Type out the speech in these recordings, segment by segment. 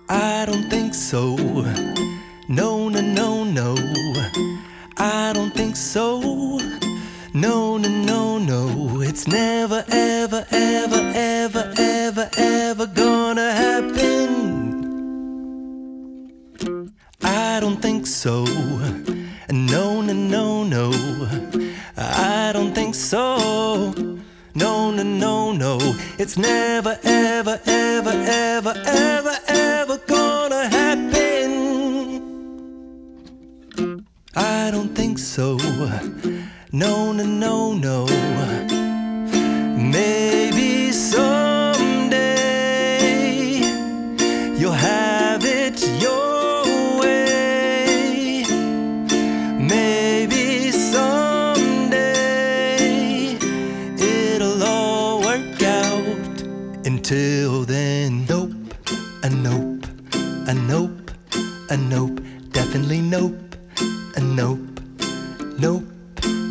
I don't think so. No, no, no, no. I don't think so. No, no, no, no. It's never, ever, ever, ever, ever, ever gonna happen. I don't think so. No, no, no, no. I don't think so. No, no, no, no. It's never, ever, ever, ever, ever, ever gonna happen. I don't think so. No, no, no, no. Maybe someday you'll have it your way. Maybe someday it'll all work out. Until then, nope, a nope, a nope, a nope, definitely nope, a nope, nope,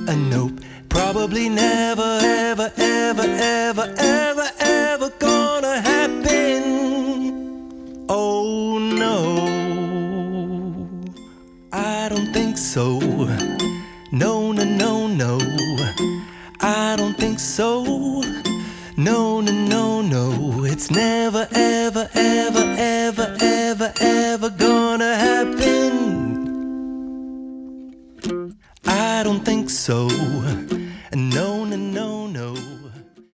a nope. Probably never, ever, ever, ever, ever, ever gonna happen. Oh no, I don't think so. No, no, no, no. I don't think so. No, no, no, no. It's never, ever, ever, ever, ever, ever gonna happen. I don't think so. No, no, no.